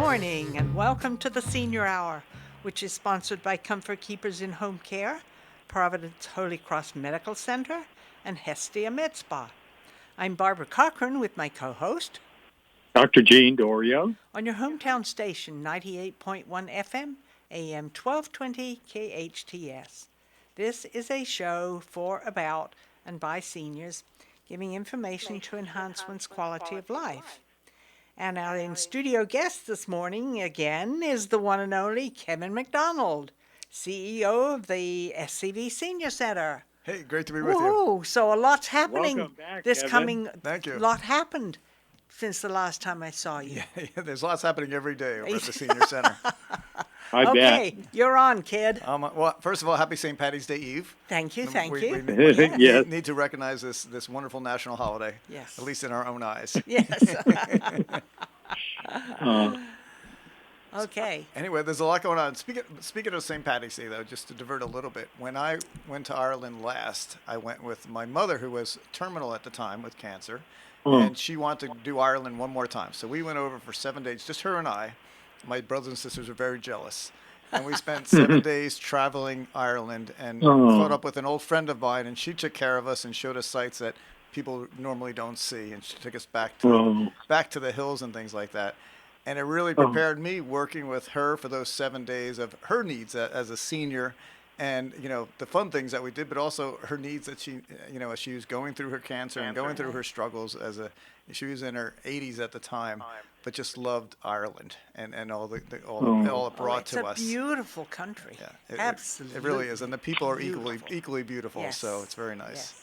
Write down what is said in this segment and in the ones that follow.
morning, and welcome to the Senior Hour, which is sponsored by Comfort Keepers in Home Care, Providence Holy Cross Medical Center, and Hestia Med Spa. I'm Barbara Cochran with my co-host, Dr. Gene Dorio, on your hometown station, 98.1 FM, AM 1220 KHTS. This is a show for, about, and by seniors, giving information to enhance one's quality of life. And our in-studio guest this morning, again, is the one and only Kevin McDonald, CEO of the SCV Senior Center. Hey, great to be with you. Woohoo! So a lot's happening. Welcome back, this Kevin. coming. Thank you. A lot happened since the last time I saw you. Yeah, there's lots happening every day over at the Senior Center. I Okay, bet. you're on, kid. Well, first of all, happy St. Patty's Day Eve. Thank you, thank We you. Yes. need to recognize this wonderful national holiday, Yes. at least in our own eyes. Yes. Uh, Okay. Anyway, there's a lot going on. Speaking of St. Patty's Day, though, just to divert a little bit, when I went to Ireland last, I went with my mother, who was terminal at the time with cancer, and she wanted to do Ireland one more time. So we went over for 7 days, just her and I. My brothers and sisters were very jealous. And we spent 7 days traveling Ireland and caught up with an old friend of mine, and she took care of us and showed us sites that people normally don't see, and she took us back to the hills and things like that. And it really prepared me working with her for those 7 days of her needs as a senior, and the fun things that we did, but also her needs that she, as she was going through her cancer and going through her struggles she was in her 80s at the time, but just loved Ireland and all it brought to us. It's a beautiful country. Yeah, Absolutely. It really is, and the people are Beautiful. equally beautiful. Yes. So it's very nice.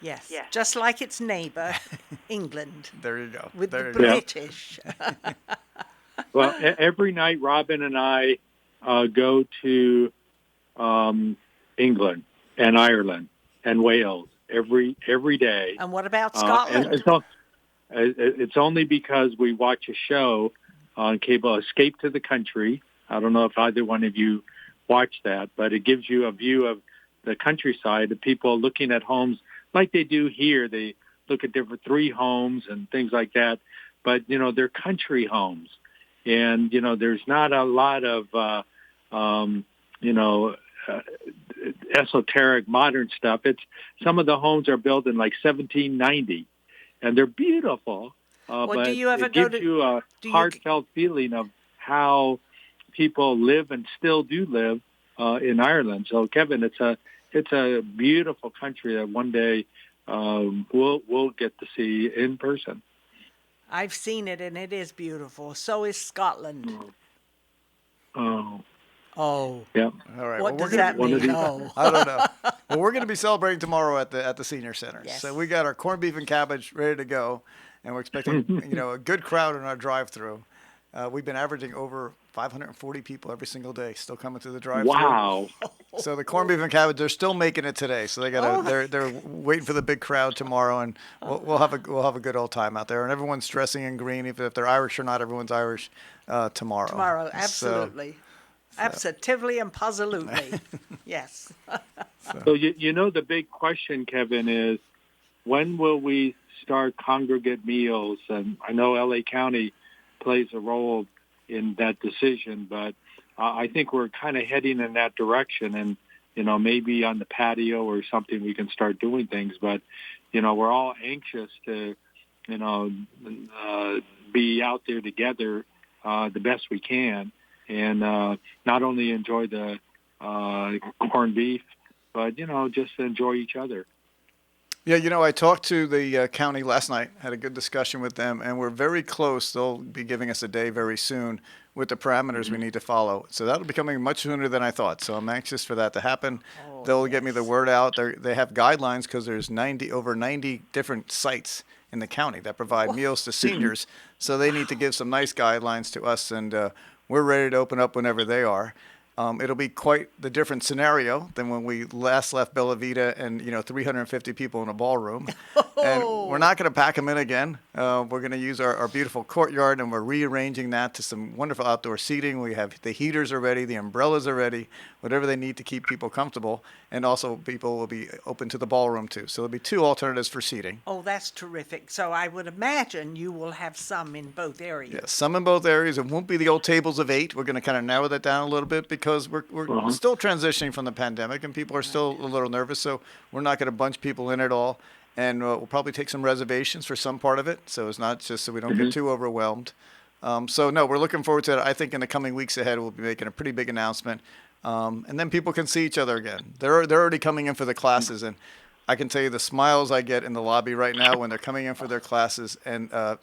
Yes. Just like its neighbor, England, There you go. with there the you go. British. well, every night Robin and I go to England and Ireland and Wales every day. And what about Scotland? And it's only because we watch a show on cable, Escape to the Country. I don't know if either one of you watch that, but it gives you a view of the countryside, the people looking at homes like they do here. They look at different three homes and things like that, but they're country homes, and there's not a lot of esoteric modern stuff. It's some of the homes are built in like 1790, and they're beautiful. But do you ever it go gives to? you a heartfelt feeling of how people live and still do live in Ireland. So, Kevin, it's a beautiful country that one day we'll get to see in person. I've seen it, and it is beautiful. So is Scotland. Oh. Yeah. All right. What well, does that one of mean? these- Oh. I don't know. Well, we're going to be celebrating tomorrow at the Senior Center. Yes. So we got our corned beef and cabbage ready to go, and we're expecting a good crowd in our drive-through. We've been averaging over 540 people every single day, still coming through the drive-through. Wow. So the corned beef and cabbage, they're still making it today. So they're waiting for the big crowd tomorrow, and we'll have a good old time out there. And everyone's dressing in green, even if they're Irish or not. Everyone's Irish tomorrow. Tomorrow, absolutely. Absolutely and positively. Yes. So the big question, Kevin, is when will we start congregate meals? And I know L.A. County plays a role in that decision, but I think we're kind of heading in that direction. And maybe on the patio or something we can start doing things. But we're all anxious to be out there together the best we can, and not only enjoy the corned beef, but just enjoy each other. Yeah, I talked to the county last night, had a good discussion with them, and we're very close. They'll be giving us a day very soon with the parameters we need to follow. So that'll be coming much sooner than I thought. So I'm anxious for that to happen. They'll get me the word out. They have guidelines because there's over 90 different sites in the county that provide meals to seniors. So they need to give some nice guidelines to us, and we're ready to open up whenever they are. It'll be quite the different scenario than when we last left Bella Vita and 350 people in a ballroom. And we're not going to pack them in again. We're going to use our beautiful courtyard, and we're rearranging that to some wonderful outdoor seating. We have the heaters are ready, the umbrellas are ready, whatever they need to keep people comfortable. And also people will be open to the ballroom too. So there'll be two alternatives for seating. Oh, that's terrific. So I would imagine you will have some in both areas. Yes, some in both areas. It won't be the old tables of 8. We're going to kind of narrow that down a little bit because we're still transitioning from the pandemic and people are still a little nervous. So we're not going to bunch people in at all. And we'll probably take some reservations for some part of it. So it's not just so we don't get too overwhelmed. So, no, we're looking forward to it. I think in the coming weeks ahead, we'll be making a pretty big announcement. And then people can see each other again. They're already coming in for the classes. And I can tell you the smiles I get in the lobby right now when they're coming in for their classes. And a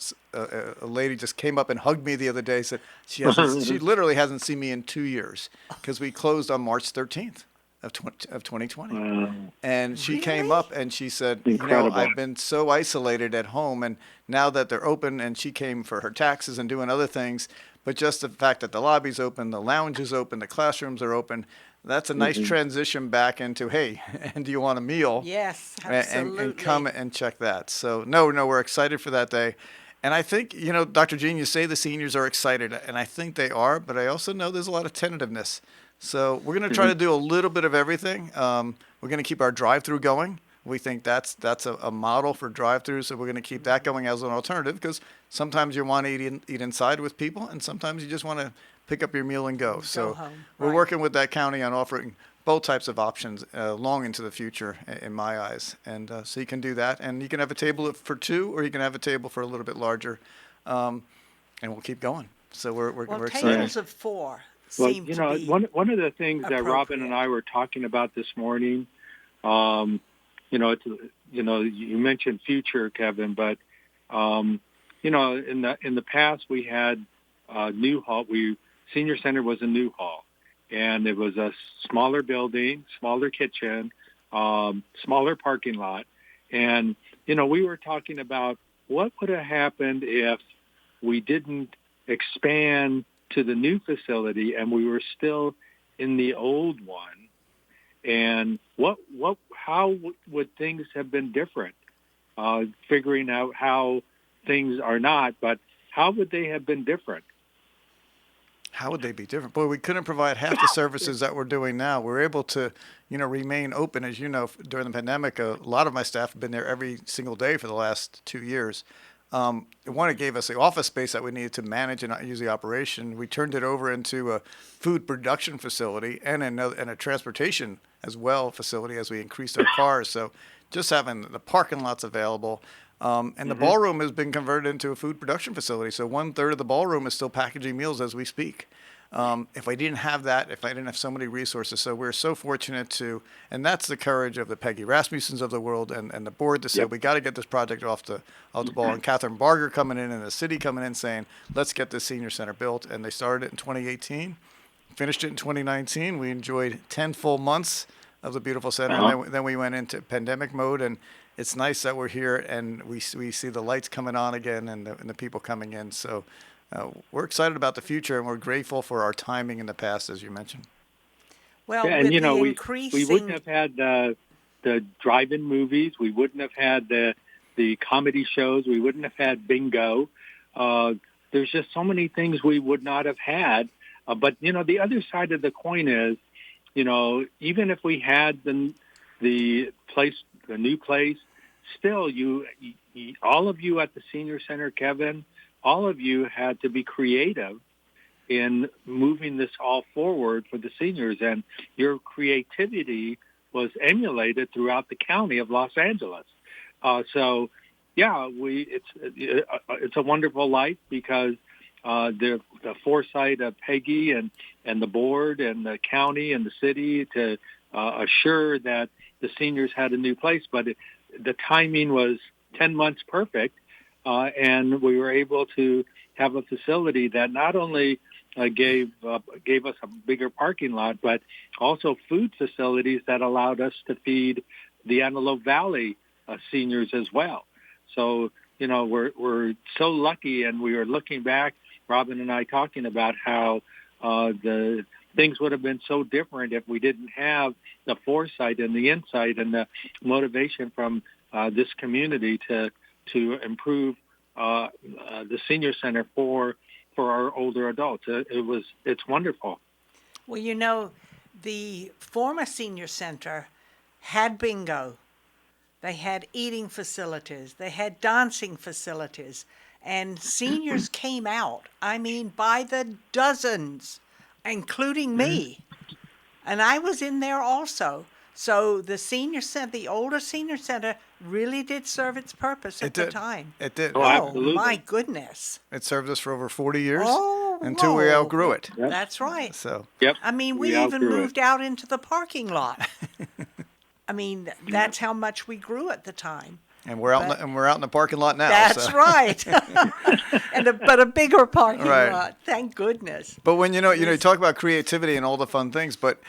lady just came up and hugged me the other day. Said she literally hasn't seen me in 2 years because we closed on March 13th. Of 2020. And she came up and she said, Incredible. I've been so isolated at home, and now that they're open, and she came for her taxes and doing other things, but just the fact that the lobby's open, the lounge is open, the classrooms are open, that's a nice transition back into, hey, and do you want a meal? Yes, absolutely. And come and check that. So, no, we're excited for that day. And I think, Dr. Jean, you say the seniors are excited, and I think they are, but I also know there's a lot of tentativeness. So we're going to try to do a little bit of everything. We're going to keep our drive-through going. We think that's a model for drive-through, so we're going to keep that going as an alternative because sometimes you want to eat inside with people, and sometimes you just want to pick up your meal and go. So we're working with that county on offering both types of options long into the future, in my eyes. And so you can do that, and you can have a table for 2, or you can have a table for a little bit larger, and we'll keep going. So we're excited. Tables of 4. Well, one of the things that Robin and I were talking about this morning, you mentioned future, Kevin, but in the past we had a new hall. Senior Center was a new hall, and it was a smaller building, smaller kitchen, smaller parking lot, and we were talking about what would have happened if we didn't expand to the new facility and we were still in the old one, and how would things have been different? Figuring out how things are not, but how would they have been different? How would they be different? Boy, we couldn't provide half the services that we're doing now. We're able to, remain open. As you know, during the pandemic, a lot of my staff have been there every single day for the last 2 years. It gave us the office space that we needed to manage and use the operation. We turned it over into a food production facility and a transportation as well facility as we increased our cars. So just having the parking lots available. And the ballroom has been converted into a food production facility. So 1/3 of the ballroom is still packaging meals as we speak. If I didn't have that, if I didn't have so many resources. So we're so fortunate and that's the courage of the Peggy Rasmussens of the world and the board to say, we got to get this project off the ball. And Catherine Barger coming in and the city coming in saying, let's get this senior center built. And they started it in 2018, finished it in 2019. We enjoyed 10 full months of the beautiful center. And then we went into pandemic mode, and it's nice that we're here and we see the lights coming on again and the people coming in. So we're excited about the future, and we're grateful for our timing in the past, as you mentioned. Well, and we wouldn't have had the drive-in movies. We wouldn't have had the comedy shows. We wouldn't have had bingo. There's just so many things we would not have had. But the other side of the coin is, even if we had the new place, still all of you at the senior center, Kevin, all of you had to be creative in moving this all forward for the seniors, and your creativity was emulated throughout the county of Los Angeles. It's a wonderful life because the foresight of Peggy and the board and the county and the city to assure that the seniors had a new place, but the timing was 10 months perfect. And we were able to have a facility that not only gave us a bigger parking lot, but also food facilities that allowed us to feed the Antelope Valley seniors as well. So, we're so lucky, and we were looking back, Robin and I talking about how the things would have been so different if we didn't have the foresight and the insight and the motivation from this community to improve the senior center for our older adults. It's wonderful. Well, the former senior center had bingo. They had eating facilities. They had dancing facilities. And seniors came out, by the dozens, including me. And I was in there also. So the older senior center really did serve its purpose at the time. It did. Oh, absolutely. My goodness. It served us for over 40 years whoa. until we outgrew it. Yep. That's right. So, yep. We even moved out into the parking lot. That's how much we grew at the time. and we're out in the parking lot now. That's right. But a bigger parking Right. lot. Thank goodness. But when you talk about creativity and all the fun things, but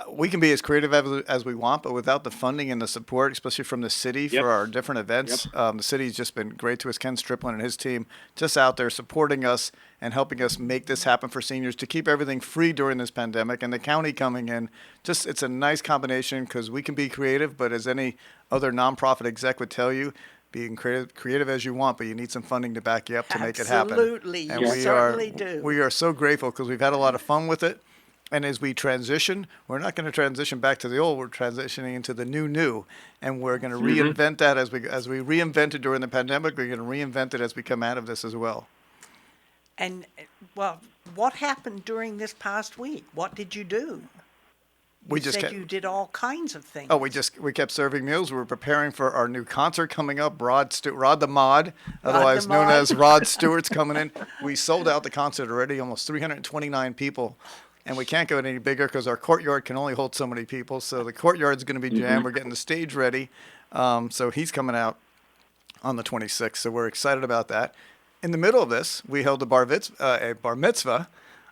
we can be as creative as we want, but without the funding and the support, especially from the city for our different events, the city's just been great to us. Ken Striplin and his team just out there supporting us and helping us make this happen for seniors to keep everything free during this pandemic, and the county coming in. Just it's a nice combination because we can be creative, but as any other nonprofit exec would tell you, being creative as you want, but you need some funding to back you up to make it happen. Absolutely, And you we certainly do. We are so grateful because we've had a lot of fun with it. And as we transition, we're not going to transition back to the old. We're transitioning into the new, and we're going to reinvent that as we reinvented during the pandemic. We're going to reinvent it as we come out of this as well. And, what happened during this past week? What did you do? You said you did all kinds of things. Oh, we kept serving meals. We were preparing for our new concert coming up. Rod the Mod, otherwise known as Rod Stewart's coming in. We sold out the concert already, almost 329 people. And we can't go any bigger because our courtyard can only hold so many people. So the courtyard's going to be jammed. We're getting the stage ready. So he's coming out on the 26th. So we're excited about that. In the middle of this, we held a bar mitzvah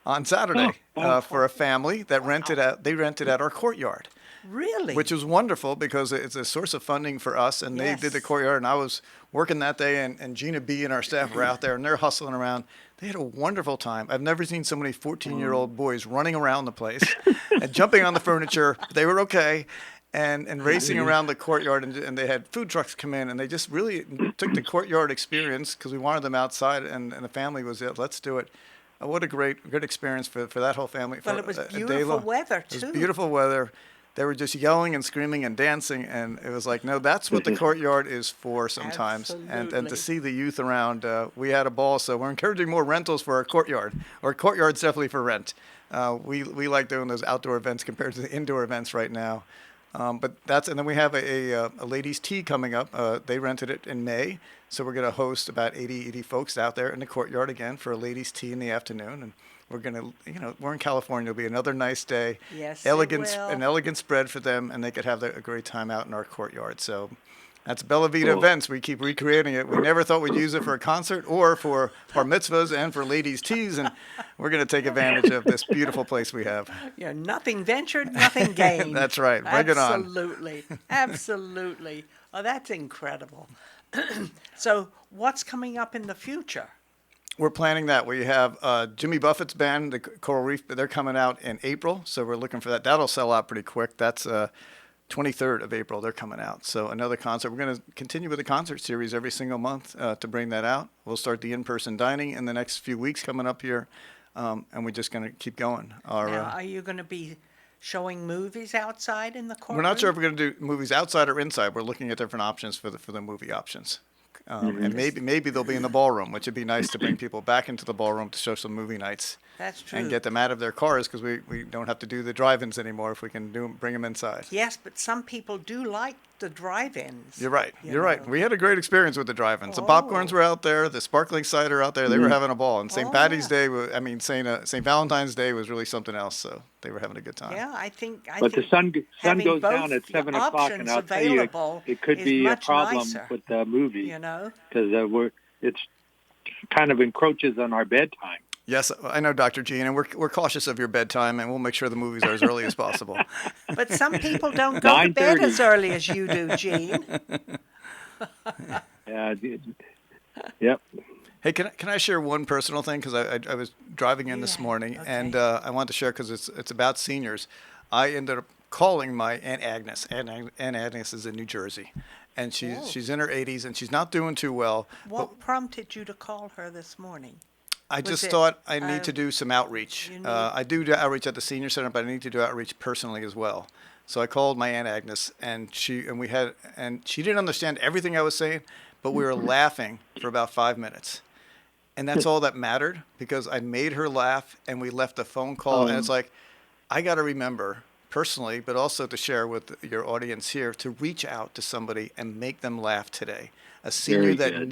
on Saturday for a family that rented out our courtyard. Really? Which was wonderful because it's a source of funding for us. And they did the courtyard. And I was working that day. And Gina B. and our staff were out there. And they're hustling around. They had a wonderful time. I've never seen so many 14-year-old boys running around the place and jumping on the furniture. They were okay. And racing around the courtyard. And they had food trucks come in. And they just really took the courtyard experience because we wanted them outside. And the family was it. Let's do it. What a great experience for that whole family. Well, it was beautiful weather, too. It was beautiful weather. They were just yelling and screaming and dancing, and it was like, no, that's what the courtyard is for sometimes. And to see the youth around, we had a ball. So we're encouraging more rentals for our courtyard. Our courtyard's definitely for rent. We like doing those outdoor events compared to the indoor events right now. And then we have a ladies' tea coming up. They rented it in May, so we're going to host about 80 folks out there in the courtyard again for a ladies' tea in the afternoon. And we're going to, we're in California. It'll be another nice day. Yes, an elegant spread for them, and they could have a great time out in our courtyard. So that's Bella Vita Events. We keep recreating it. We never thought we'd use it for a concert or for bar mitzvahs and for ladies' teas, and we're going to take advantage of this beautiful place we have. Yeah, nothing ventured, nothing gained. That's right. Bring it on. Absolutely. Absolutely. Oh, that's incredible. So what's coming up in the future? We're planning that. We have Jimmy Buffett's band, the Coral Reef, they're coming out in April, so we're looking for that. That'll sell out pretty quick. That's 23rd of April, they're coming out. So another concert. We're going to continue with the concert series every single month to bring that out. We'll start the in-person dining in the next few weeks coming up here, and we're just going to keep going. Now, are you going to be showing movies outside in the courtroom? We're not sure if we're going to do movies outside or inside. We're looking at different options for the movie options. And maybe they'll be in the ballroom, which would be nice to bring people back into the ballroom to show some movie nights. That's true. And get them out of their cars because we don't have to do the drive-ins anymore if we can bring them inside. Yes, but some people do like the drive-ins. You're right. You're right. We had a great experience with the drive-ins. The popcorns were out there. The sparkling cider out there. They were having a ball. And St. Patty's Day, St. Valentine's Day was really something else. So they were having a good time. Yeah, I think. But the sun goes down at 7 o'clock, and I'll tell you, it could be a problem with the movie. Because it's kind of encroaches on our bedtime. Yes, I know, Dr. Gene, and we're cautious of your bedtime, and we'll make sure the movies are as early as possible. But some people don't go to bed as early as you do, Gene. Yep. Hey, can I share one personal thing? Because I was driving in this morning, Okay. and I want to share because it's about seniors. I ended up calling my Aunt Agnes. Aunt Agnes is in New Jersey, and she's in her 80s, and she's not doing too well. But What prompted you to call her this morning? I Was just it, thought I need to do some outreach. you need- I do outreach at the senior center, but I need to do outreach personally as well. So I called my Aunt Agnes, and she didn't understand everything I was saying, but we were laughing for about 5 minutes. And that's all that mattered because I made her laugh and we left a phone call. And it's like, I got to remember personally, but also to share with your audience here, to reach out to somebody and make them laugh today. A senior Very that good.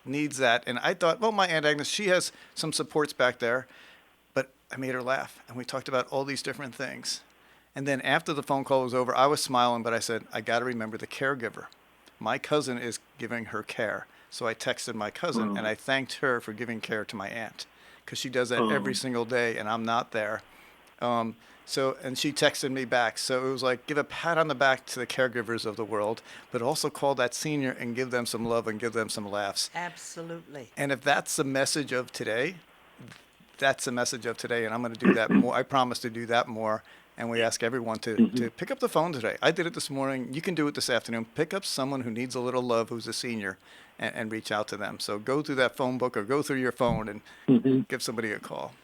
needs that. And I thought, well, my Aunt Agnes, she has some supports back there, but I made her laugh. And we talked about all these different things. And then after the phone call was over, I was smiling, but I said, I got to remember the caregiver. My cousin is giving her care. So I texted my cousin and I thanked her for giving care to my aunt because she does that every single day and I'm not there. And she texted me back. So it was like, give a pat on the back to the caregivers of the world, but also call that senior and give them some love and give them some laughs. Absolutely. And if that's the message of today, that's the message of today. And I'm going to do that more. I promise to do that more. And we ask everyone to pick up the phone today. I did it this morning. You can do it this afternoon. Pick up someone who needs a little love, who's a senior, and reach out to them. So go through that phone book or go through your phone and give somebody a call.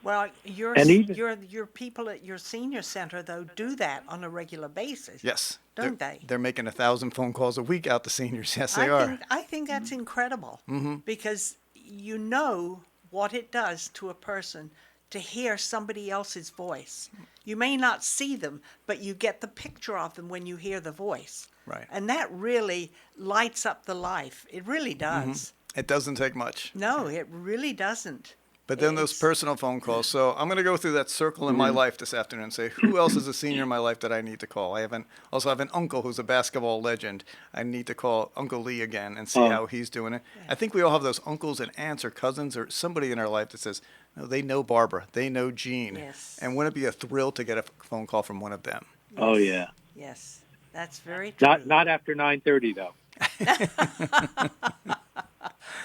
Well, And even- your people at your senior center, though, do that on a regular basis. Yes. Don't they? They're making 1,000 phone calls a week out to seniors. Yes, they are. I think that's incredible because you know what it does to a person to hear somebody else's voice. You may not see them, but you get the picture of them when you hear the voice. Right. And that really lights up the life. It really does. It doesn't take much. No, it really doesn't. But then those It's- personal phone calls. So I'm going to go through that circle in my life this afternoon and say, who else is a senior in my life that I need to call? I have an uncle who's a basketball legend. I need to call Uncle Lee again and see how he's doing it. I think we all have those uncles and aunts or cousins or somebody in our life that says, no, they know Barbara, they know Jean. Yes. And wouldn't it be a thrill to get a phone call from one of them? Oh yeah. Yes, that's very true. Not after 9:30 though.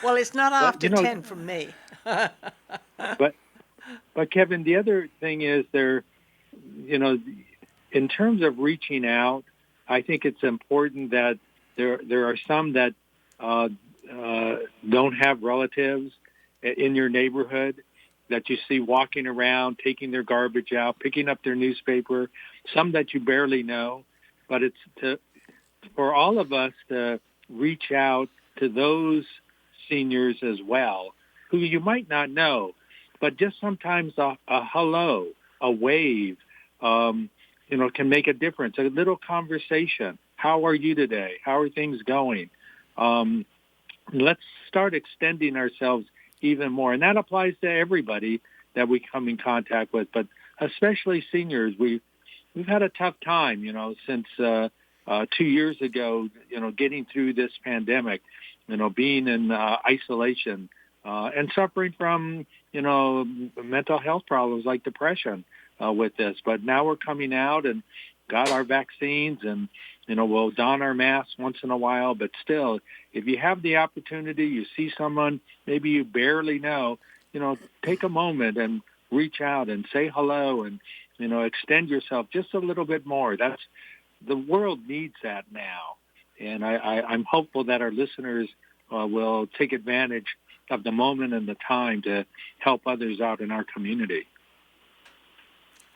Well, it's not after you know- 10 from me. But Kevin, the other thing is in terms of reaching out, I think it's important that there are some that don't have relatives in your neighborhood that you see walking around, taking their garbage out, picking up their newspaper, some that you barely know. But it's for all of us to reach out to those seniors as well, who you might not know, but just sometimes a hello, a wave, can make a difference. A little conversation. How are you today? How are things going? Let's start extending ourselves even more. And that applies to everybody that we come in contact with, but especially seniors. We've had a tough time, since 2 years ago, getting through this pandemic, being in isolation and suffering from, mental health problems like depression with this. But now we're coming out and got our vaccines and, we'll don our masks once in a while. But still, if you have the opportunity, you see someone maybe you barely know, take a moment and reach out and say hello and, extend yourself just a little bit more. The world needs that now. And I'm hopeful that our listeners will take advantage of the moment and the time to help others out in our community.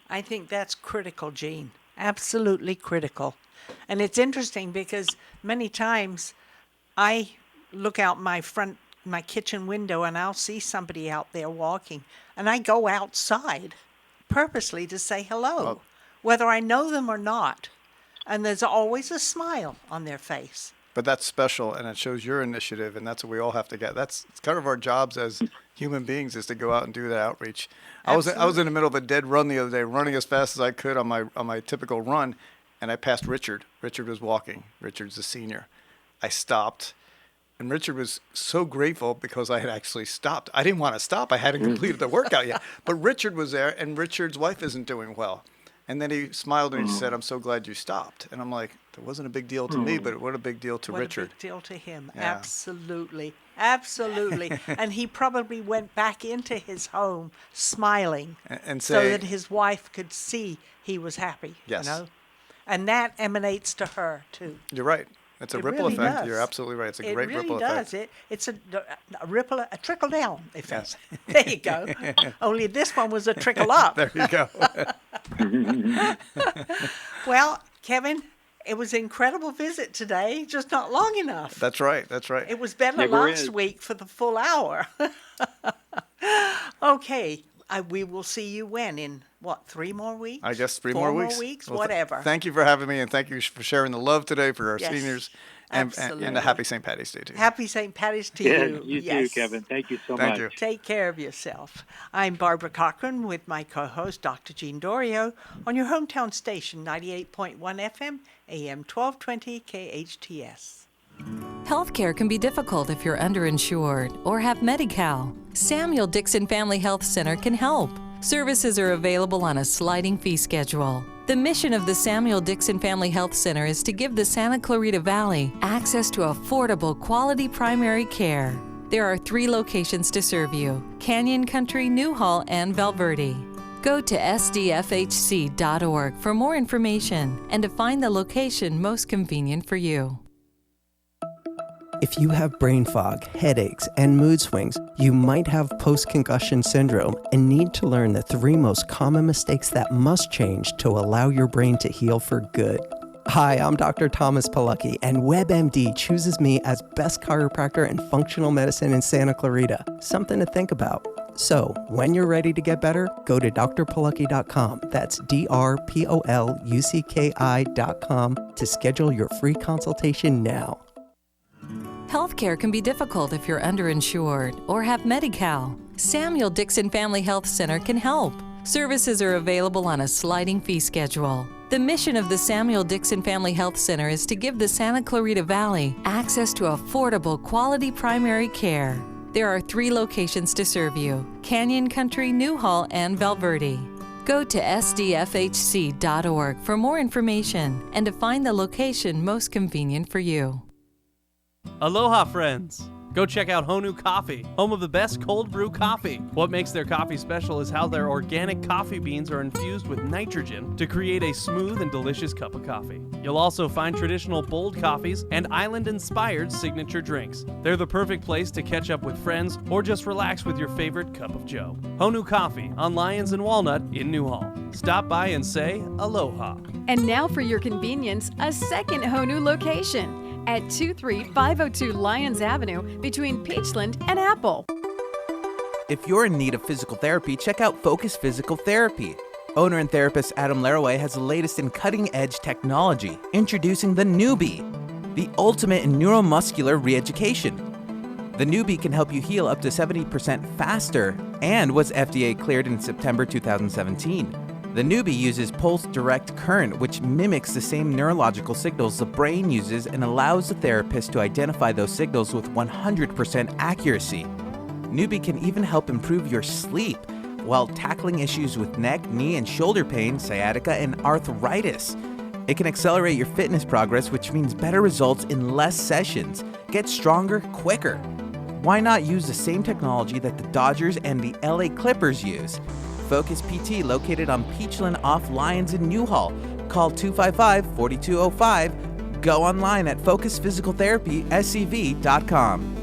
I think that's critical, Gene. Absolutely critical. And it's interesting because many times I look out my kitchen window and I'll see somebody out there walking and I go outside purposely to say hello, whether I know them or not. And there's always a smile on their face. But that's special, and it shows your initiative, and that's what we all have to get. It's kind of our jobs as human beings is to go out and do that outreach. I was in the middle of a dead run the other day, running as fast as I could on my typical run, and I passed Richard. Richard was walking. Richard's a senior. I stopped, and Richard was so grateful because I had actually stopped. I didn't want to stop. I hadn't completed the workout yet. But Richard was there, and Richard's wife isn't doing well. And then he smiled and he said, "I'm so glad you stopped." And I'm like, It wasn't a big deal to me, but what a big deal to Richard. What a big deal to him. Yeah. Absolutely. Absolutely. And he probably went back into his home smiling And so say, that his wife could see he was happy. Yes. You know? And that emanates to her, too. you're right. It's a It ripple really effect. does. You're absolutely right. It's a It great really ripple does. effect. It's a ripple, a trickle down effect. Yes. There you go. Only this one was a trickle up. There you go. Well, Kevin, it was an incredible visit today, just not long enough. That's right. That's right. It was better Never last is. week for the full hour. Okay, we will see you when? In what, 3 more weeks? I guess 3 4 more weeks. Well, whatever. Thank you for having me, and thank you for sharing the love today for our Yes, seniors, and a absolutely. happy St. Patty's Day to you. Happy St. Patty's to Yeah, you. you Yes. too, Kevin. Thank you so Thank much. you. Take care of yourself. I'm Barbara Cochran with my co-host, Dr. Jean Dorio, on your hometown station, 98.1 FM, AM 1220 KHTS. Healthcare can be difficult if you're underinsured or have Medi-Cal. Samuel Dixon Family Health Center can help. Services are available on a sliding fee schedule. The mission of the Samuel Dixon Family Health Center is to give the Santa Clarita Valley access to affordable, quality primary care. There are 3 locations to serve you: Canyon Country, Newhall, and Valverde. Go to sdfhc.org for more information and to find the location most convenient for you. If you have brain fog, headaches, and mood swings, you might have post-concussion syndrome and need to learn the 3 most common mistakes that must change to allow your brain to heal for good. Hi, I'm Dr. Thomas Palucki, and WebMD chooses me as best chiropractor and functional medicine in Santa Clarita. Something to think about. So, when you're ready to get better, go to drpalucki.com. That's drpalucki.com to schedule your free consultation now. Healthcare can be difficult if you're underinsured or have Medi-Cal. Samuel Dixon Family Health Center can help. Services are available on a sliding fee schedule. The mission of the Samuel Dixon Family Health Center is to give the Santa Clarita Valley access to affordable, quality primary care. There are 3 locations to serve you: Canyon Country, Newhall, and Valverde. Go to sdfhc.org for more information and to find the location most convenient for you. Aloha, friends! Go check out Honu Coffee, home of the best cold brew coffee. What makes their coffee special is how their organic coffee beans are infused with nitrogen to create a smooth and delicious cup of coffee. You'll also find traditional bold coffees and island-inspired signature drinks. They're the perfect place to catch up with friends or just relax with your favorite cup of joe. Honu Coffee on Lyons and Walnut in Newhall. Stop by and say aloha. And now for your convenience, a second Honu location at 23502 Lyons Avenue between Peachland and Apple. If you're in need of physical therapy, check out Focus Physical Therapy. Owner and therapist Adam Laraway has the latest in cutting-edge technology, introducing the Newbie, the ultimate in neuromuscular re-education. The Newbie can help you heal up to 70% faster and was FDA cleared in September 2017. The Newbie uses pulse direct current, which mimics the same neurological signals the brain uses and allows the therapist to identify those signals with 100% accuracy. Newbie can even help improve your sleep while tackling issues with neck, knee, and shoulder pain, sciatica, and arthritis. It can accelerate your fitness progress, which means better results in less sessions. Get stronger quicker. Why not use the same technology that the Dodgers and the LA Clippers use? Focus PT, located on Peachland off Lyons in Newhall. Call 255-4205. Go online at focusphysicaltherapyscv.com.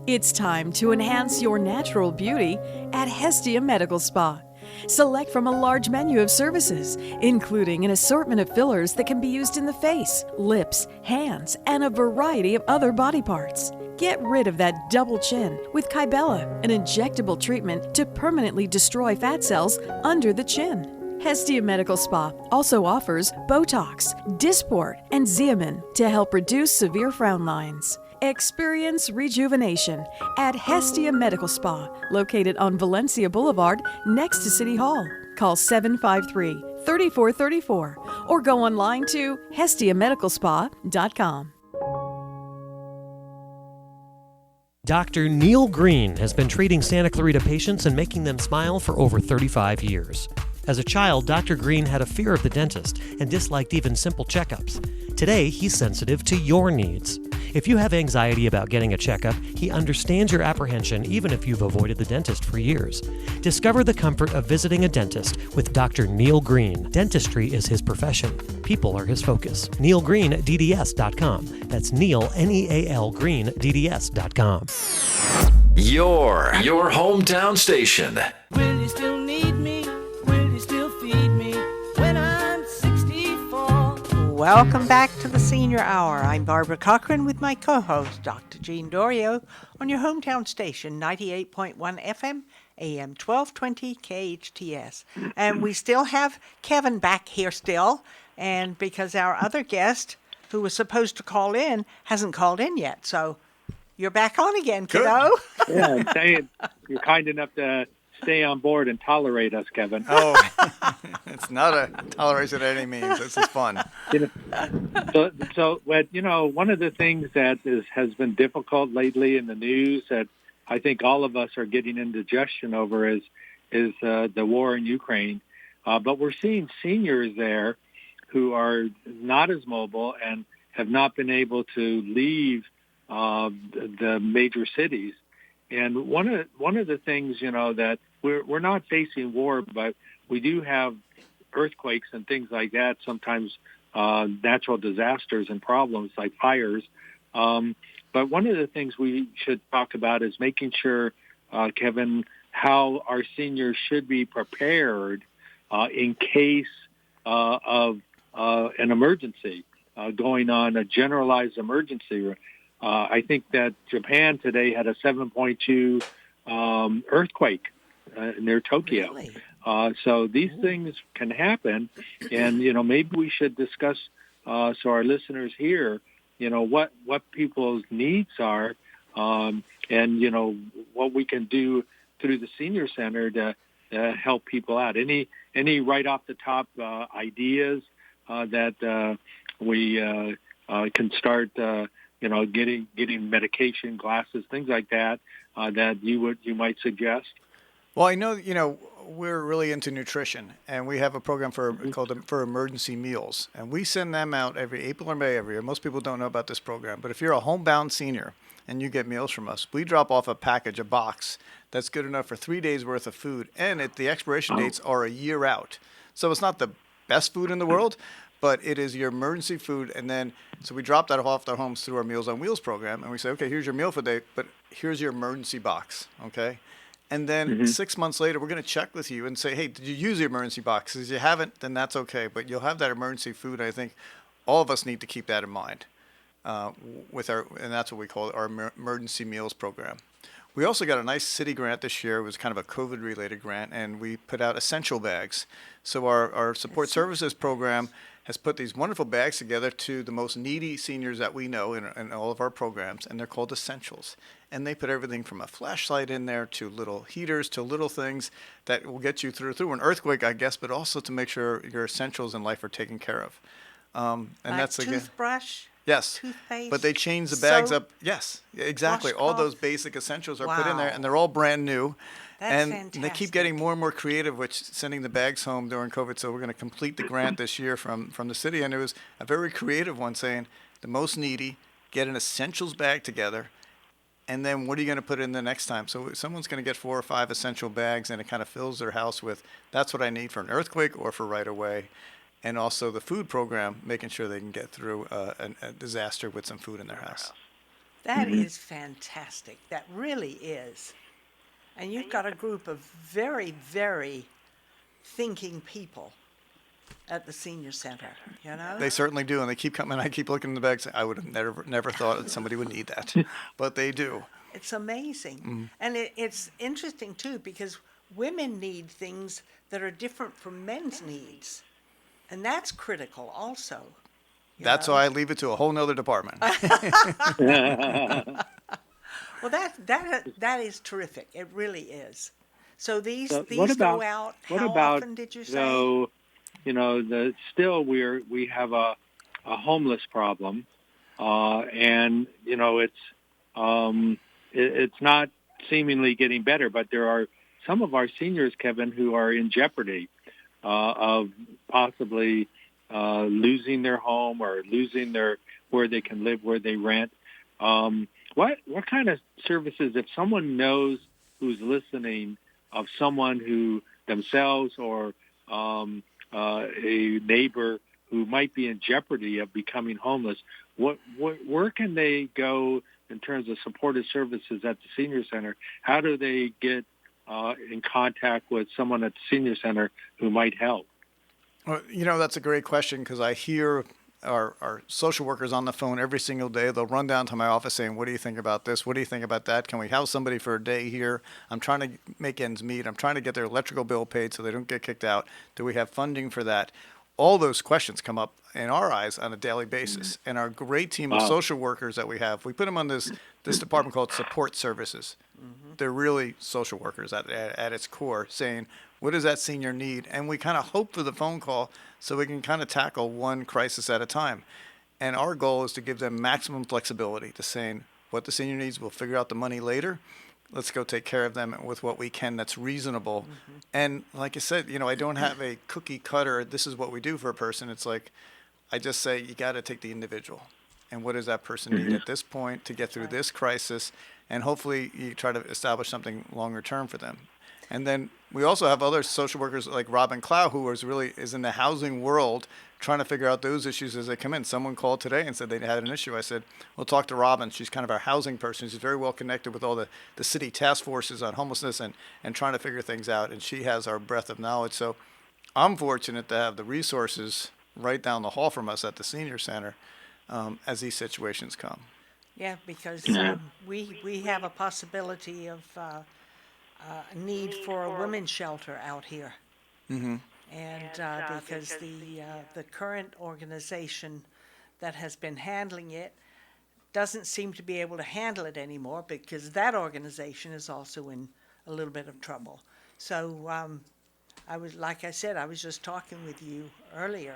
It's time to enhance your natural beauty at Hestia Medical Spa. Select from a large menu of services, including an assortment of fillers that can be used in the face, lips, hands, and a variety of other body parts. Get rid of that double chin with Kybella, an injectable treatment to permanently destroy fat cells under the chin. Hestia Medical Spa also offers Botox, Dysport, and Xeomin to help reduce severe frown lines. Experience rejuvenation at Hestia Medical Spa, located on Valencia Boulevard next to City Hall. Call 753-3434 or go online to hestiamedicalspa.com. Dr. Neil Green has been treating Santa Clarita patients and making them smile for over 35 years. As a child, Dr. Green had a fear of the dentist and disliked even simple checkups. Today, he's sensitive to your needs. If you have anxiety about getting a checkup, he understands your apprehension even if you've avoided the dentist for years. Discover the comfort of visiting a dentist with Dr. Neil Green. Dentistry is his profession. People are his focus. NeilGreenDDS.com. That's Neil, Neal Green, DDS.com. Your hometown station. Will you still need me? Will you still feed me when I'm 64? Welcome back to the Senior Hour. I'm Barbara Cochran with my co-host, Dr. Jean Dorio, on your hometown station, 98.1 FM, AM 1220 KHTS. And we still have Kevin back here still, and because our other guest, who was supposed to call in, hasn't called in yet. So you're back on again, kiddo. Yeah, you're kind enough to stay on board and tolerate us, Kevin. Oh, it's not a toleration at any means. This is fun. So, one of the things that has been difficult lately in the news that I think all of us are getting indigestion over is the war in Ukraine. But we're seeing seniors there who are not as mobile and have not been able to leave the major cities. And one of the things, that we're not facing war, but we do have earthquakes and things like that, sometimes natural disasters and problems like fires. But one of the things we should talk about is making sure, Kevin, how our seniors should be prepared in case of an emergency going on, a generalized emergency. I think that Japan today had a 7.2 earthquake near Tokyo. Really? So these things can happen, and maybe we should discuss so our listeners hear, what people's needs are, and what we can do through the senior center to help people out. Any right off the top ideas that we can start. Getting medication, glasses, things like that, that you might suggest? Well, I know, we're really into nutrition, and we have a program called for emergency meals, and we send them out every April or May every year. Most people don't know about this program, but if you're a homebound senior and you get meals from us, we drop off a box that's good enough for 3 days worth of food, and the expiration dates are a year out. So it's not the best food in the world, but it is your emergency food. And then, so we drop that off their homes through our Meals on Wheels program. And we say, okay, here's your meal for the day, but here's your emergency box. Okay. And then 6 months later, we're going to check with you and say, hey, did you use your emergency box? If you haven't, then that's okay. But you'll have that emergency food. I think all of us need to keep that in mind and that's what we call our emergency meals program. We also got a nice city grant this year. It was kind of a COVID-related grant, and we put out essential bags. So our support services program has put these wonderful bags together to the most needy seniors that we know in all of our programs, and they're called essentials. And they put everything from a flashlight in there to little heaters to little things that will get you through an earthquake, I guess, but also to make sure your essentials in life are taken care of. And like that's toothbrush? Yes, toothpaste, but they change the bags soap, up. Yes, exactly. All those basic essentials are put in there, Wow. and they're all brand new. That's and fantastic. they keep getting more and more creative with sending the bags home during COVID. So we're going to complete the grant this year from the city, and it was a very creative one saying the most needy get an essentials bag together, and then what are you going to put in the next time? So someone's going to get 4 or 5 essential bags, and it kind of fills their house with that's what I need for an earthquake or for right away. And also the food program, making sure they can get through a disaster with some food in their house. That is fantastic. That really is. And you've got a group of very, very thinking people at the senior center, They certainly do, and they keep coming. I keep looking in the bags. I would have never thought that somebody would need that, but they do. It's amazing. And it's interesting, too, because women need things that are different from men's needs. And that's critical also. That's why I leave it to a whole nother department. Well, that is terrific. It really is. So these go out. How often did you say? So, still we have a homeless problem, and it's not seemingly getting better. But there are some of our seniors, Kevin, who are in jeopardy. of possibly losing their home or losing where they can live, where they rent. What kind of services, if someone knows who's listening of someone who themselves or a neighbor who might be in jeopardy of becoming homeless, where can they go in terms of supportive services at the senior center? How do they get in contact with someone at the senior center who might help? Well, that's a great question, because I hear our social workers on the phone every single day. They'll run down to my office saying, what do you think about this? What do you think about that? Can we house somebody for a day here? I'm trying to make ends meet. I'm trying to get their electrical bill paid so they don't get kicked out. Do we have funding for that? All those questions come up in our eyes on a daily basis. And our great team of social workers that we have, we put them on this department called support services. They're really social workers at its core, saying, what does that senior need? And we kind of hope for the phone call so we can kind of tackle one crisis at a time. And our goal is to give them maximum flexibility to saying what the senior needs, we'll figure out the money later. Let's go take care of them with what we can that's reasonable. And like I said, I don't have a cookie cutter, this is what we do for a person. It's like, I just say, you got to take the individual. And what does that person need at this point to get through this crisis? And hopefully you try to establish something longer term for them. And then we also have other social workers like Robin Clow, who is in the housing world, trying to figure out those issues as they come in. Someone called today and said they had an issue. I said, we'll talk to Robin. She's kind of our housing person. She's very well connected with all the city task forces on homelessness and trying to figure things out. And she has our breadth of knowledge. So I'm fortunate to have the resources right down the hall from us at the senior center as these situations come. Yeah, because we have a possibility of a need for a women's shelter out here. And because the current organization that has been handling it doesn't seem to be able to handle it anymore, because that organization is also in a little bit of trouble. So I was just talking with you earlier,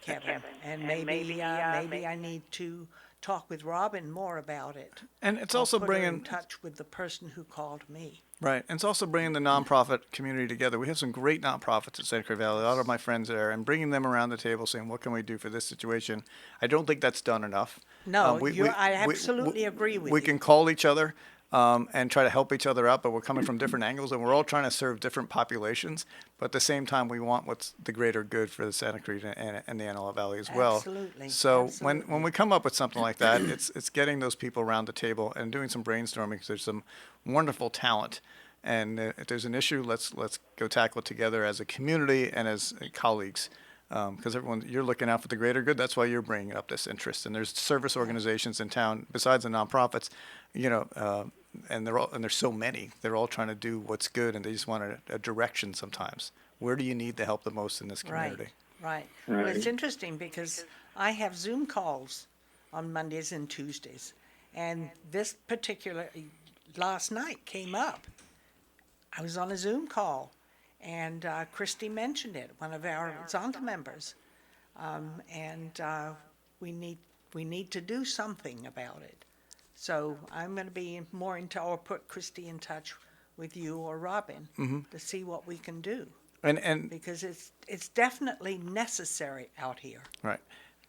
Kevin, and maybe I need to talk with Robin more about it. And it's I'll also put her bringing in touch with the person who called me. Right, and it's also bringing the nonprofit community together. We have some great nonprofits at Santa Cruz Valley, a lot of my friends there, and bringing them around the table saying, what can we do for this situation? I don't think that's done enough. No, I absolutely agree with you. We can call each other and try to help each other out, but we're coming from different angles, and we're all trying to serve different populations. But at the same time, we want what's the greater good for the Santa Cruz and the Antelope Valley as well. Absolutely. So when we come up with something like that, it's getting those people around the table and doing some brainstorming, because there's some wonderful talent. And if there's an issue, let's go tackle it together as a community and as colleagues. Because you're looking out for the greater good. That's why you're bringing up this interest. And there's service organizations in town besides the nonprofits, and there's so many. They're all trying to do what's good, and they just want a direction sometimes. Where do you need the help the most in this community? Right. Well, it's interesting because I have Zoom calls on Mondays and Tuesdays, and this particular last night came up. I was on a Zoom call, and Christy mentioned it, one of our Zonta members, and we need to do something about it. So I'm going to be more or put Christy in touch with you or Robin to see what we can do. And because it's definitely necessary out here. Right.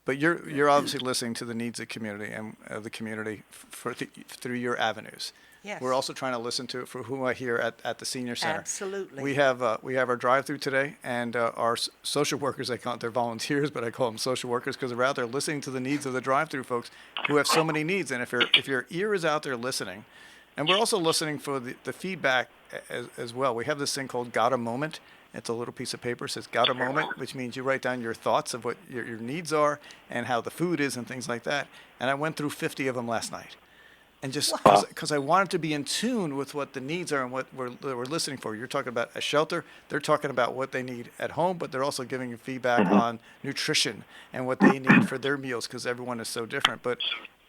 But you're obviously listening to the needs of community and the community through your avenues. Yes. We're also trying to listen to it for who I hear at the senior center. Absolutely. We have our drive-through today, and our social workers, they're volunteers, but I call them social workers because they're out there listening to the needs of the drive-through folks who have so many needs. And if your ear is out there listening, and we're also listening for the feedback as well. We have this thing called Got a Moment. It's a little piece of paper that says Got a Moment, which means you write down your thoughts of what your needs are and how the food is and things like that. And I went through 50 of them last night. And just because I wanted to be in tune with what the needs are and what we're listening for. You're talking about a shelter. They're talking about what they need at home, but they're also giving you feedback on nutrition and what they need for their meals, because everyone is so different. But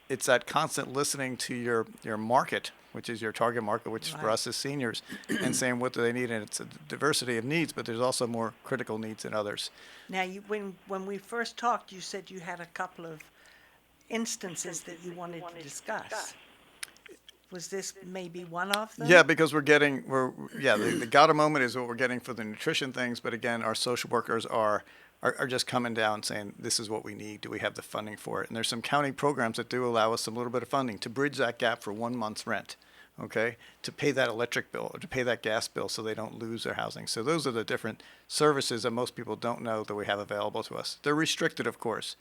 it's that constant listening to your market, which is your target market, which for us is seniors, and saying what do they need. And it's a diversity of needs, but there's also more critical needs than others. Now, when we first talked, you said you had a couple of instances that you wanted to discuss. Was this maybe one of them? Yeah, because the Got a Moment is what we're getting for the nutrition things. But again, our social workers are just coming down saying, this is what we need. Do we have the funding for it? And there's some county programs that do allow us a little bit of funding to bridge that gap for 1 month's rent, okay, to pay that electric bill or to pay that gas bill so they don't lose their housing. So those are the different services that most people don't know that we have available to us. They're restricted, of course.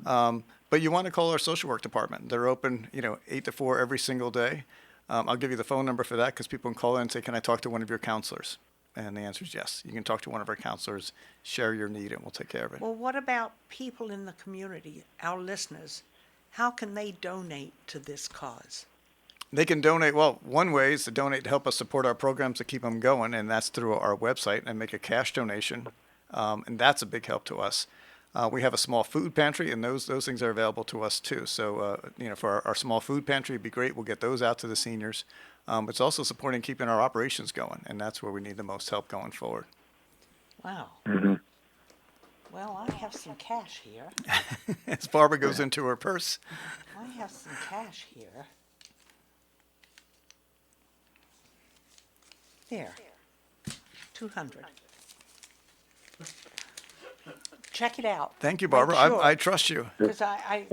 But you want to call our social work department. They're open, 8 to 4 every single day. I'll give you the phone number for that because people can call in and say, can I talk to one of your counselors? And the answer is yes. You can talk to one of our counselors, share your need, and we'll take care of it. Well, what about people in the community, our listeners? How can they donate to this cause? They can donate. Well, one way is to donate to help us support our programs to keep them going, and that's through our website and make a cash donation. And that's a big help to us. We have a small food pantry, and those things are available to us too. So, for our small food pantry, it'd be great. We'll get those out to the seniors. It's also supporting keeping our operations going, and that's where we need the most help going forward. Wow. Well, I have some cash here. As Barbara goes into her purse. I have some cash here. There. 200. Check it out. Thank you, Barbara. Make sure. I trust you. Because I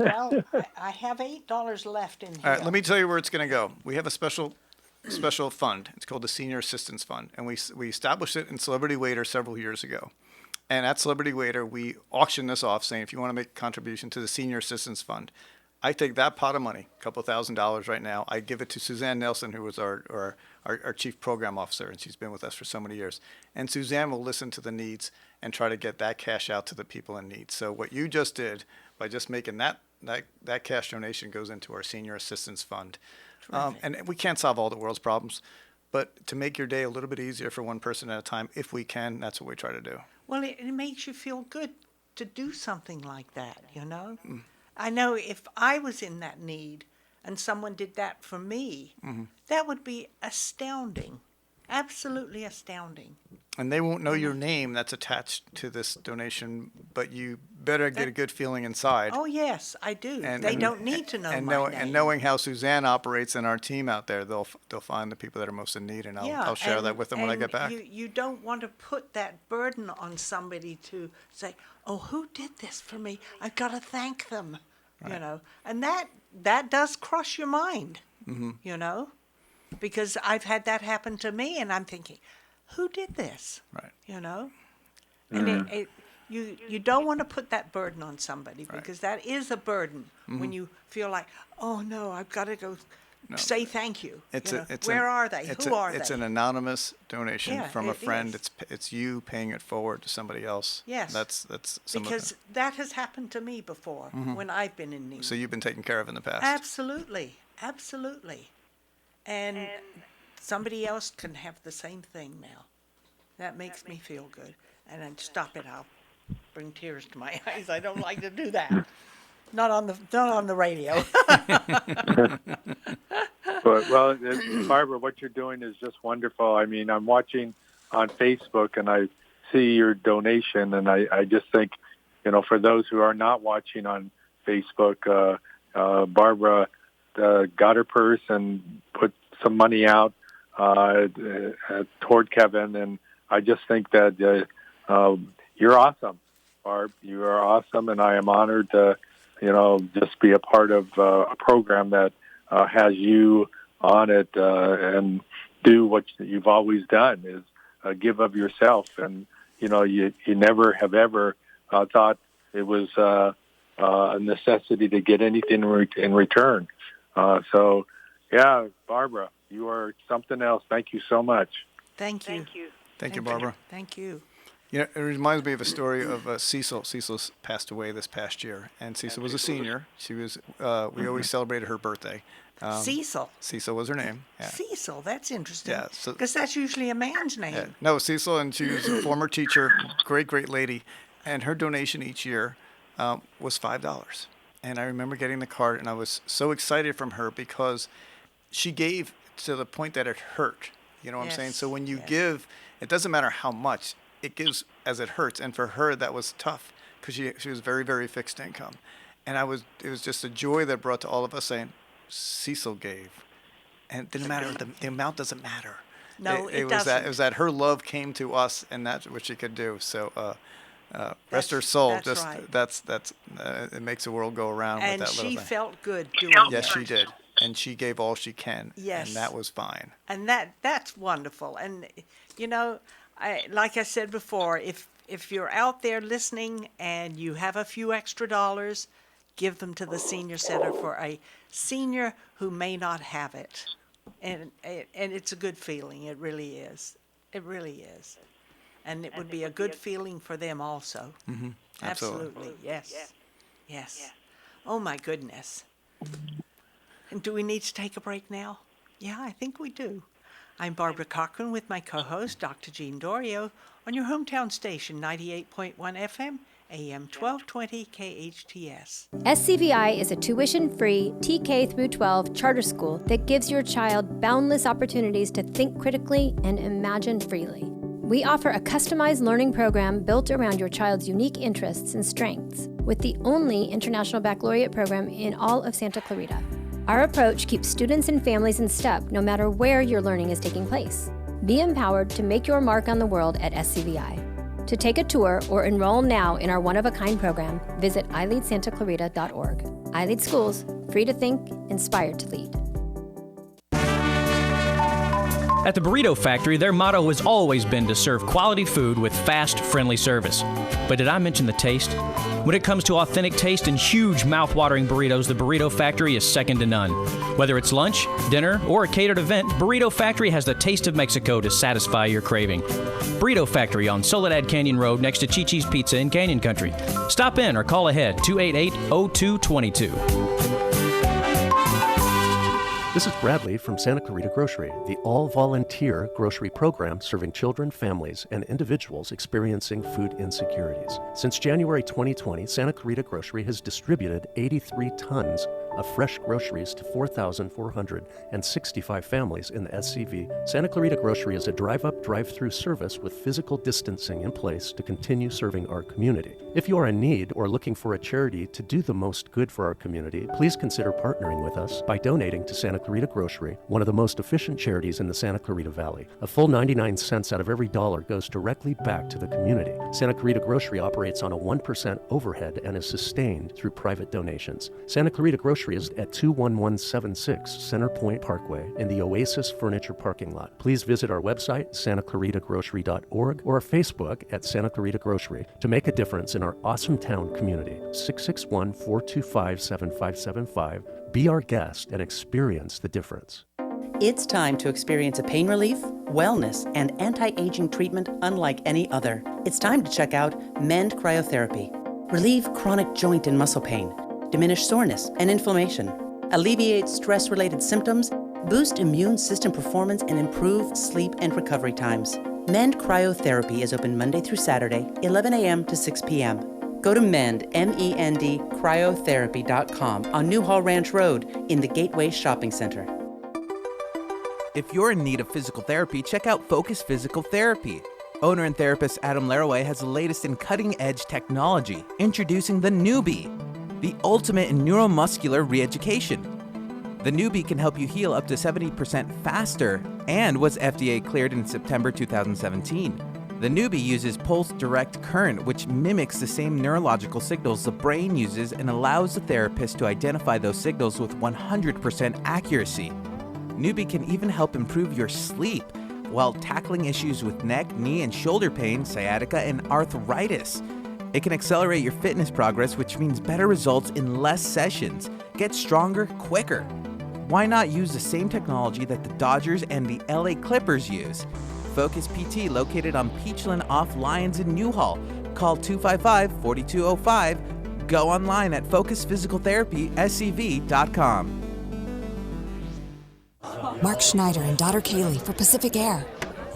have $8 left in here. All right, let me tell you where it's going to go. We have a special fund. It's called the Senior Assistance Fund, and we established it in Celebrity Waiter several years ago. And at Celebrity Waiter, we auction this off, saying if you want to make a contribution to the Senior Assistance Fund, I take that pot of money, a couple $1,000s right now. I give it to Suzanne Nelson, who was our chief program officer, and she's been with us for so many years. And Suzanne will listen to the needs and try to get that cash out to the people in need. So what you just did by just making that cash donation goes into our Senior Assistance Fund. And we can't solve all the world's problems, but to make your day a little bit easier for one person at a time, if we can, that's what we try to do. Well, it makes you feel good to do something like that, you know? I know if I was in that need and someone did that for me, that would be astounding. Absolutely astounding. And they won't know your name that's attached to this donation, but you better get a good feeling inside. Oh, yes, I do. They don't need to know my name. And knowing how Suzanne operates and our team out there, they'll find the people that are most in need, and I'll share that with them when I get back. You don't want to put that burden on somebody to say, oh, who did this for me? I've got to thank them, you know. And that does cross your mind, you know, because I've had that happen to me, and I'm thinking, who did this? Right. You know? And you don't want to put that burden on somebody because that is a burden when you feel like, oh, no, I've got to go say thank you. Where are they? Who are they? It's an anonymous donation from a friend. Is. It's you paying it forward to somebody else. Yes. That's because that has happened to me before when I've been in need. So you've been taken care of in the past. Absolutely. And somebody else can have the same thing now. That makes me feel good. And then stop it. I'll bring tears to my eyes. I don't like to do that. Not on the radio. Well, Barbara, what you're doing is just wonderful. I mean, I'm watching on Facebook and I see your donation, and I just think, for those who are not watching on Facebook, Barbara got her purse and put some money out toward Kevin, and I just think that you're awesome, Barb. You are awesome, and I am honored to, just be a part of a program that has you on it and do what you've always done, is give of yourself. And, you never have ever thought it was a necessity to get anything in return. So, yeah, Barbara, you are something else. Thank you so much. Thank you. Thank you, Barbara. Thank you. It reminds me of a story of Cecil. Cecil's passed away this past year, and Cecil was a senior. She was. We always celebrated her birthday. Cecil. Cecil was her name. Yeah. Cecil, that's interesting. Yeah, because that's usually a man's name. Yeah. No, Cecil, and she was a former teacher, great lady, and her donation each year was $5. And I remember getting the card, and I was so excited from her because she gave to the point that it hurt. You know what I'm saying? So when you give, it doesn't matter how much. It gives as it hurts, and for her that was tough because she was very, very fixed income, and it was just a joy that brought to all of us saying, Cecil gave, And it didn't matter. The amount doesn't matter. No, it was doesn't. It was that her love came to us, and that's what she could do. So rest her soul. That's right. It makes the world go around And with that little she thing. felt good doing it. Yes, she did. And she gave all she can. Yes. And that was fine. And that's wonderful. And, like I said before, if you're out there listening and you have a few extra dollars, give them to the senior center for a senior who may not have it. And it's a good feeling. It really is. It really is. And it would be a good feeling for them also. Mm-hmm. Absolutely. Yes. Yes. Oh, my goodness. And do we need to take a break now? Yeah, I think we do. I'm Barbara Cochran with my co-host, Dr. Jean Dorio, on your hometown station, 98.1 FM, AM 1220 KHTS. SCVI is a tuition-free TK through 12 charter school that gives your child boundless opportunities to think critically and imagine freely. We offer a customized learning program built around your child's unique interests and strengths, with the only international baccalaureate program in all of Santa Clarita. Our approach keeps students and families in step no matter where your learning is taking place. Be empowered to make your mark on the world at SCVI. To take a tour or enroll now in our one-of-a-kind program, visit iLeadSantaClarita.org. iLead Schools, free to think, inspired to lead. At the Burrito Factory, their motto has always been to serve quality food with fast, friendly service. But did I mention the taste? When it comes to authentic taste and huge mouth-watering burritos, the Burrito Factory is second to none. Whether it's lunch, dinner, or a catered event, Burrito Factory has the taste of Mexico to satisfy your craving. Burrito Factory on Soledad Canyon Road next to Chi-Chi's Pizza in Canyon Country. Stop in or call ahead 288-0222. This is Bradley from Santa Clarita Grocery, the all-volunteer grocery program serving children, families, and individuals experiencing food insecurities. Since January 2020, Santa Clarita Grocery has distributed 83 tons of fresh groceries to 4,465 families in the SCV. Santa Clarita Grocery is a drive-up, drive-through service with physical distancing in place to continue serving our community. If you are in need or looking for a charity to do the most good for our community, please consider partnering with us by donating to Santa Clarita Grocery, one of the most efficient charities in the Santa Clarita Valley. A full 99 cents out of every dollar goes directly back to the community. Santa Clarita Grocery operates on a 1% overhead and is sustained through private donations. Santa Clarita Grocery is at 21176 Center Point Parkway in the Oasis Furniture parking lot. Please visit our website, santaclaritagrocery.org, or Facebook at Santa Clarita Grocery to make a difference in our awesome town community. 661-425-7575. Be our guest and experience the difference. It's time to experience a pain relief, wellness, and anti-aging treatment unlike any other. It's time to check out Mend Cryotherapy. Relieve chronic joint and muscle pain, diminish soreness and inflammation, alleviate stress-related symptoms, boost immune system performance, and improve sleep and recovery times. Mend Cryotherapy is open Monday through Saturday, 11 a.m. to 6 p.m. Go to Mend, M-E-N-D, cryotherapy.com on Newhall Ranch Road in the Gateway Shopping Center. If you're in need of physical therapy, check out Focus Physical Therapy. Owner and therapist Adam Laraway has the latest in cutting-edge technology, introducing the Newbie, the ultimate in neuromuscular re-education. The Newbie can help you heal up to 70% faster and was FDA cleared in September 2017. The Newbie uses pulse direct current, which mimics the same neurological signals the brain uses and allows the therapist to identify those signals with 100% accuracy. Newbie can even help improve your sleep while tackling issues with neck, knee, and shoulder pain, sciatica, and arthritis. It can accelerate your fitness progress, which means better results in less sessions. Get stronger quicker. Why not use the same technology that the Dodgers and the LA Clippers use? Focus PT, located on Peachland off Lyons in Newhall. Call 255-4205. Go online at focusphysicaltherapyscv.com. Mark Schneider and daughter Kaylee for Pacific Air.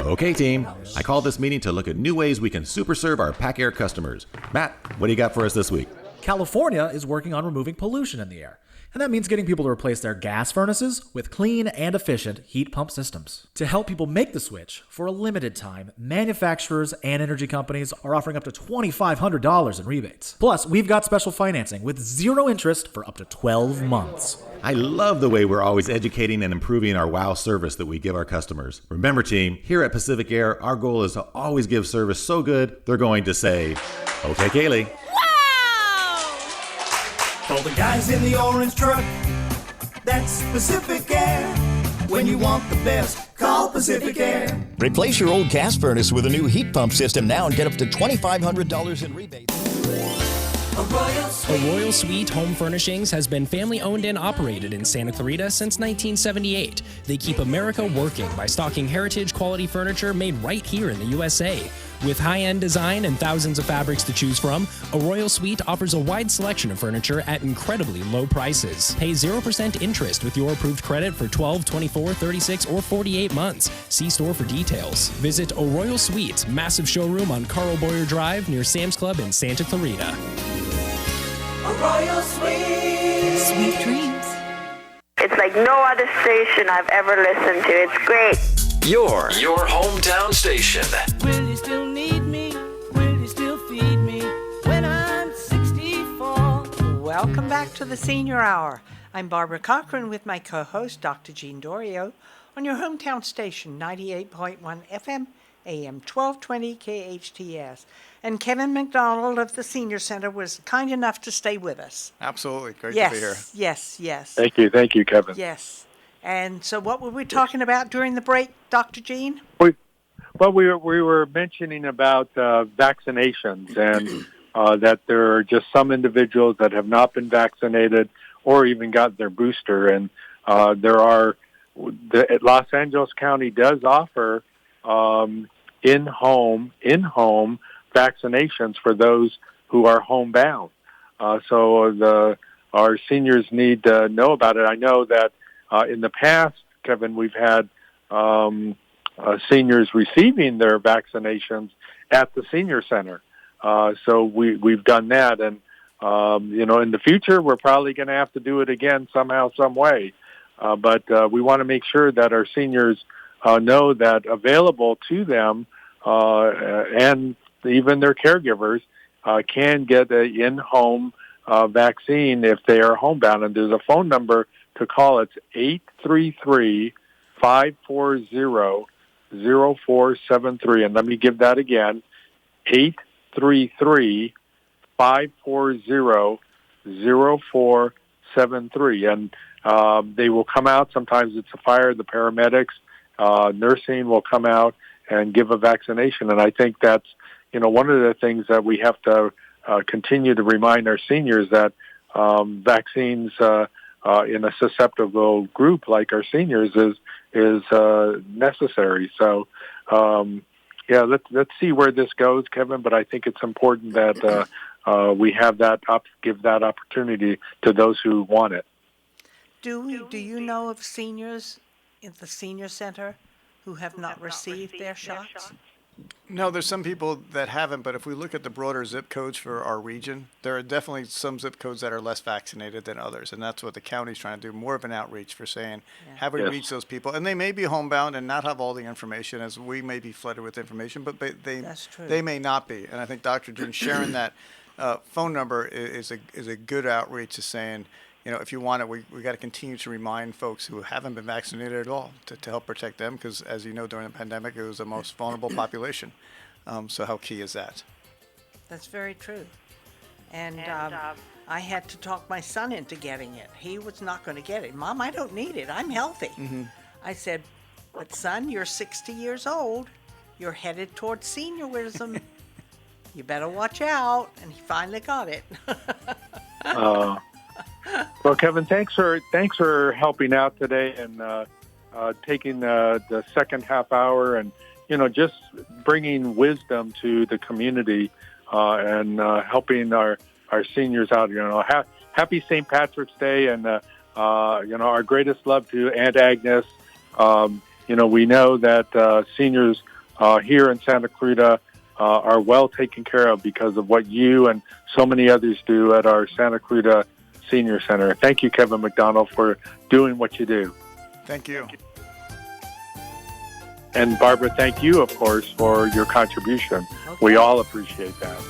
Okay, team. I called this meeting to look at new ways we can super serve our Pac Air customers. Matt, what do you got for us this week? California is working on removing pollution in the air. And that means getting people to replace their gas furnaces with clean and efficient heat pump systems. To help people make the switch, for a limited time, manufacturers and energy companies are offering up to $2,500 in rebates. Plus, we've got special financing with zero interest for up to 12 months. I love the way we're always educating and improving our wow service that we give our customers. Remember, team, here at Pacific Air, our goal is to always give service so good, they're going to say, okay, Kaylee. For the guys in the orange truck, that's Pacific Air. When you want the best, call Pacific Air. Replace your old gas furnace with a new heat pump system now and get up to $2,500 in rebates. A Royal Suite Home Furnishings has been family owned and operated in Santa Clarita since 1978. They keep America working by stocking heritage quality furniture made right here in the USA. With high-end design and thousands of fabrics to choose from, a Royal Suite offers a wide selection of furniture at incredibly low prices. Pay 0% interest with your approved credit for 12, 24, 36, or 48 months. See store for details. Visit A Royal Suite, massive showroom on Carl Boyer Drive near Sam's Club in Santa Clarita. A Royal Suite. Sweet dreams. It's like no other station I've ever listened to. It's great. Your hometown station. Will you still need me? Will you still feed me when I'm 64? Welcome back to the Senior Hour. I'm Barbara Cochran with my co-host, Dr. Jean Dorio, on your hometown station, 98.1 FM, AM 1220 KHTS. And Kevin McDonald of the Senior Center was kind enough to stay with us. Absolutely. Great to be here. Yes. Thank you, Kevin. Yes. And so what were we talking about during the break, Dr. Jean? We were mentioning about vaccinations and that there are just some individuals that have not been vaccinated or even got their booster. And Los Angeles County does offer in-home vaccinations for those who are homebound. So our seniors need to know about it. I know that in the past, Kevin, we've had seniors receiving their vaccinations at the senior center. So we've done that. And, in the future, we're probably going to have to do it again somehow, some way. But we want to make sure that our seniors know that available to them and even their caregivers can get an in-home vaccine if they are homebound. And there's a phone number to call. It's 833-540-0473. And let me give that again, 833-540-0473. And they will come out. Sometimes it's the fire, the paramedics, nursing will come out and give a vaccination. And I think that's, one of the things that we have to continue to remind our seniors that vaccines in a susceptible group like our seniors is necessary. So, let's see where this goes, Kevin. But I think it's important that we have give that opportunity to those who want it. Do you know of seniors in the senior center who have not received their shots? No, there's some people that haven't, but if we look at the broader zip codes for our region, there are definitely some zip codes that are less vaccinated than others, and that's what the county's trying to do, more of an outreach for saying, have we reached those people? And they may be homebound and not have all the information, as we may be flooded with information, but they may not be. And I think Dr. June sharing that phone number is a good outreach to saying, if you want it, we got to continue to remind folks who haven't been vaccinated at all to help protect them, because as you know, during the pandemic, it was the most vulnerable population. So how key is that? That's very true. And I had to talk my son into getting it. He was not going to get it. Mom, I don't need it. I'm healthy. Mm-hmm. I said, but son, you're 60 years old. You're headed towards seniorism. You better watch out. And he finally got it. Well, Kevin, thanks for helping out today and taking the second half hour and just bringing wisdom to the community and helping our seniors out. Happy St. Patrick's Day, and our greatest love to Aunt Agnes. We know that seniors here in Santa Clarita are well taken care of because of what you and so many others do at our Santa Clarita Senior Center. Thank you, Kevin McDonald, for doing what you do. Thank you. And Barbara, thank you, of course, for your contribution. We all appreciate that.